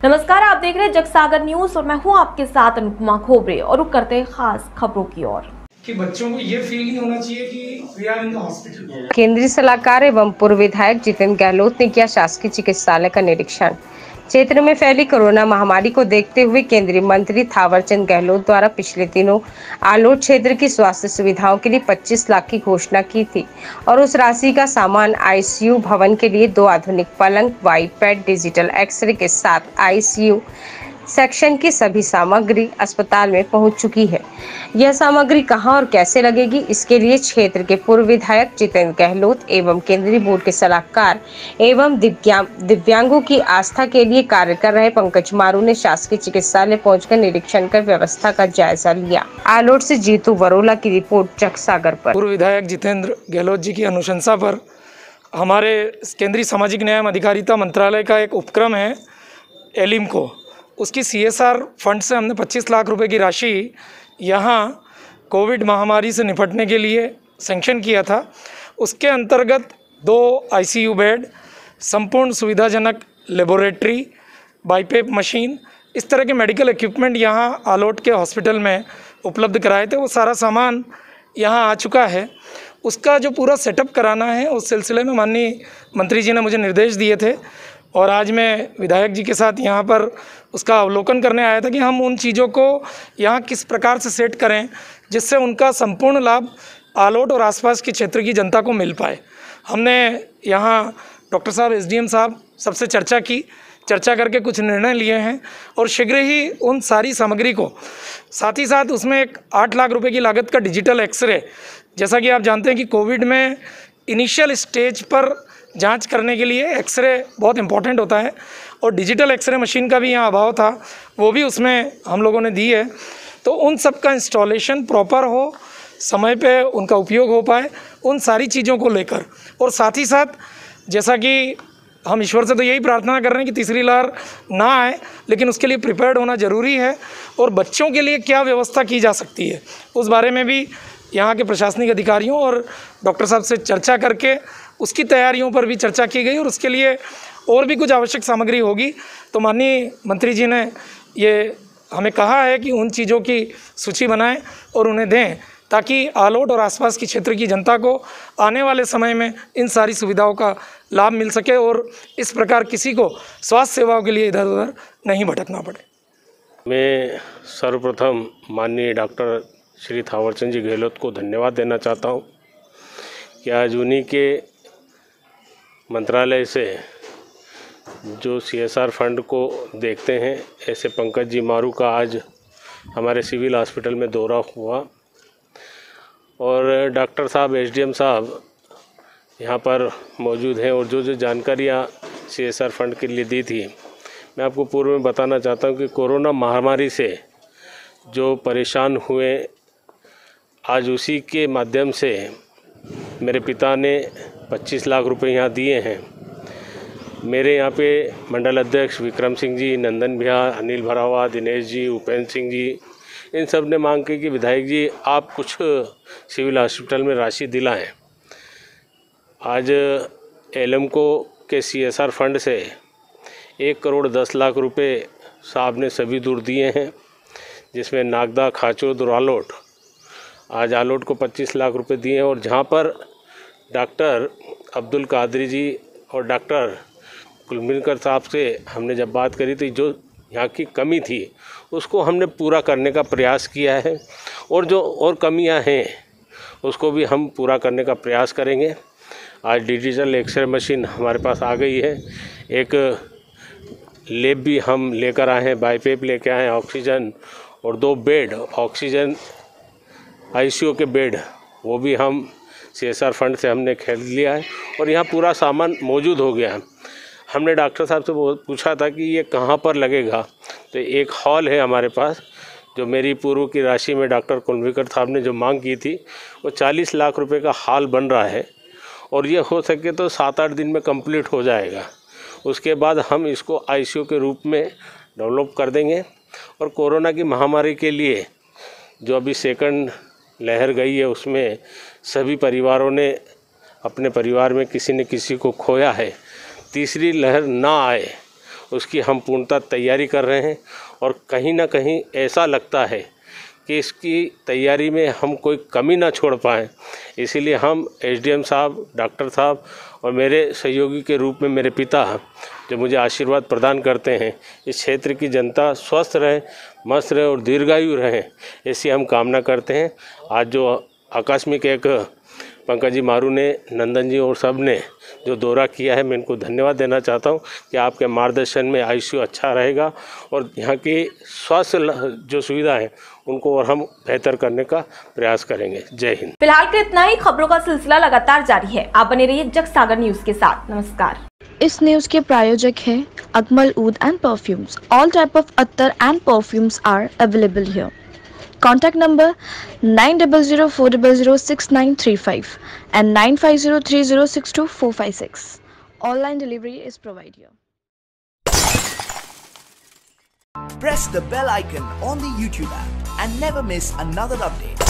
नमस्कार, आप देख रहे हैं जगसागर न्यूज और मैं हूं आपके साथ अनुपमा खोबरे और रुक करते हैं खास खबरों की ओर। कि बच्चों को ये फील नहीं होना चाहिए कि we are in the hospital. केंद्रीय सलाहकार एवं पूर्व विधायक जितेंद्र गहलोत ने किया शासकीय चिकित्सालय का निरीक्षण। क्षेत्र में फैली कोरोना महामारी को देखते हुए केंद्रीय मंत्री थावरचंद गहलोत द्वारा पिछले दिनों आलोट क्षेत्र की स्वास्थ्य सुविधाओं के लिए 25 लाख की घोषणा की थी और उस राशि का सामान आईसीयू भवन के लिए 2 आधुनिक पलंग, वाई पैड, डिजिटल एक्सरे के साथ आईसीयू सेक्शन की सभी सामग्री अस्पताल में पहुंच चुकी है। यह सामग्री कहां और कैसे लगेगी, इसके लिए क्षेत्र के पूर्व विधायक जितेंद्र गहलोत एवं केंद्रीय बोर्ड के सलाहकार एवं दिव्यांगों की आस्था के लिए कार्य कर रहे पंकज मारू ने शासकीय चिकित्सालय पहुंचकर निरीक्षण कर व्यवस्था का जायजा लिया। आलोट से जीतू वरोला की रिपोर्ट जगसागर पर। पूर्व विधायक जितेंद्र गहलोत जी की अनुशंसा पर हमारे केंद्रीय सामाजिक न्याय एवं अधिकारिता मंत्रालय का एक उपक्रम है एलिम को, उसकी CSR फंड से हमने 25 लाख रुपए की राशि यहाँ कोविड महामारी से निपटने के लिए सैंक्शन किया था। उसके अंतर्गत 2 ICU बेड, संपूर्ण सुविधाजनक लेबोरेटरी, बाईपेप मशीन, इस तरह के मेडिकल इक्विपमेंट यहाँ आलोट के हॉस्पिटल में उपलब्ध कराए थे। वो सारा सामान यहाँ आ चुका है। उसका जो पूरा सेटअप कराना है उस सिलसिले में माननीय मंत्री जी ने मुझे निर्देश दिए थे और आज मैं विधायक जी के साथ यहाँ पर उसका अवलोकन करने आया था कि हम उन चीज़ों को यहाँ किस प्रकार से सेट करें जिससे उनका संपूर्ण लाभ आलोट और आसपास के क्षेत्र की जनता को मिल पाए। हमने यहाँ डॉक्टर साहब, SDM साहब सबसे चर्चा करके कुछ निर्णय लिए हैं और शीघ्र ही उन सारी सामग्री को, साथ ही साथ उसमें एक 8 लाख रुपए की लागत का डिजिटल एक्सरे, जैसा कि आप जानते हैं कि कोविड में इनिशियल स्टेज पर जांच करने के लिए एक्सरे बहुत इम्पॉर्टेंट होता है और डिजिटल एक्सरे मशीन का भी यहाँ अभाव था, वो भी उसमें हम लोगों ने दी है। तो उन सब का इंस्टॉलेशन प्रॉपर हो, समय पे उनका उपयोग हो पाए, उन सारी चीज़ों को लेकर, और साथ ही साथ जैसा कि हम ईश्वर से तो यही प्रार्थना कर रहे हैं कि तीसरी लहर ना आए, लेकिन उसके लिए प्रिपेयर्ड होना ज़रूरी है। और बच्चों के लिए क्या व्यवस्था की जा सकती है उस बारे में भी यहाँ के प्रशासनिक अधिकारियों और डॉक्टर साहब से चर्चा करके उसकी तैयारियों पर भी चर्चा की गई और उसके लिए और भी कुछ आवश्यक सामग्री होगी तो माननीय मंत्री जी ने ये हमें कहा है कि उन चीज़ों की सूची बनाएं और उन्हें दें ताकि आलोट और आसपास की क्षेत्र की जनता को आने वाले समय में इन सारी सुविधाओं का लाभ मिल सके और इस प्रकार किसी को स्वास्थ्य सेवाओं के लिए इधर उधर नहीं भटकना पड़े। मैं सर्वप्रथम माननीय डॉक्टर श्री थावरचंद जी गहलोत को धन्यवाद देना चाहता हूं कि आज उन्हीं के मंत्रालय से जो CSR फंड को देखते हैं, ऐसे पंकज जी मारू का आज हमारे सिविल हॉस्पिटल में दौरा हुआ और डॉक्टर साहब, SDM साहब यहाँ पर मौजूद हैं और जो जानकारियाँ CSR फंड के लिए दी थी, मैं आपको पूर्व में बताना चाहता हूँ कि कोरोना महामारी से जो परेशान हुए, आज उसी के माध्यम से मेरे पिता ने 25 लाख रुपए यहाँ दिए हैं। मेरे यहाँ पे मंडल अध्यक्ष विक्रम सिंह जी, नंदन भैया, अनिल भरावा, दिनेश जी, उपेंद्र सिंह जी, इन सब ने मांग की कि विधायक जी आप कुछ सिविल हॉस्पिटल में राशि दिलाएं। आज एलएम को के CSR फंड से 1 करोड़ 10 लाख रुपए साहब ने सभी दूर दिए हैं, जिसमें नागदा, खाचोद और आलोट, आज आलोट को 25 लाख रुपए दिए हैं। और जहाँ पर डॉक्टर अब्दुल कादरी जी और डॉक्टर कुलविंदर साहब से हमने जब बात करी थी, जो यहाँ की कमी थी उसको हमने पूरा करने का प्रयास किया है और जो और कमियाँ हैं उसको भी हम पूरा करने का प्रयास करेंगे। आज डिजिटल एक्सरे मशीन हमारे पास आ गई है, एक लेब भी हम लेकर आए हैं, बाईपेप लेकर आए हैं, ऑक्सीजन और 2 बेड ऑक्सीजन ICU के बेड वो भी हम CSR फंड से हमने खरीद लिया है और यहाँ पूरा सामान मौजूद हो गया है। हमने डॉक्टर साहब से पूछा था कि ये कहाँ पर लगेगा, तो एक हॉल है हमारे पास जो मेरी पूर्व की राशि में डॉक्टर कुलविंदर साहब ने जो मांग की थी, वो 40 लाख रुपए का हॉल बन रहा है और ये हो सके तो 7-8 दिन में कंप्लीट हो जाएगा। उसके बाद हम इसको ICU के रूप में डेवलप कर देंगे और कोरोना की महामारी के लिए जो अभी सेकंड लहर गई है उसमें सभी परिवारों ने अपने परिवार में किसी न किसी को खोया है, तीसरी लहर ना आए उसकी हम पूर्णतः तैयारी कर रहे हैं और कहीं ना कहीं ऐसा लगता है कि इसकी तैयारी में हम कोई कमी ना छोड़ पाएँ। इसीलिए हम एसडीएम साहब, डॉक्टर साहब और मेरे सहयोगी के रूप में मेरे पिता जो मुझे आशीर्वाद प्रदान करते हैं, इस क्षेत्र की जनता स्वस्थ रहे, मस्त रहे और दीर्घायु रहे, ऐसी हम कामना करते हैं। आज जो आकस्मिक एक पंकज जी मारू ने, नंदन जी और सब ने जो दौरा किया है, मैं इनको धन्यवाद देना चाहता हूं कि आपके मार्गदर्शन में आईसीयू अच्छा रहेगा और यहाँ की स्वास्थ्य जो सुविधा है उनको और हम बेहतर करने का प्रयास करेंगे। जय हिंद। फिलहाल के इतना ही। खबरों का सिलसिला लगातार जारी है। आप बने रहिए जग सागर न्यूज के साथ। नमस्कार। इस न्यूज के प्रायोजक हैं Akmal Oud and perfumes. All type of attar and perfumes are available here. Contact number 9004006935 and 9503062456. Online delivery is provided here. Press the bell icon on the YouTube app and never miss another update.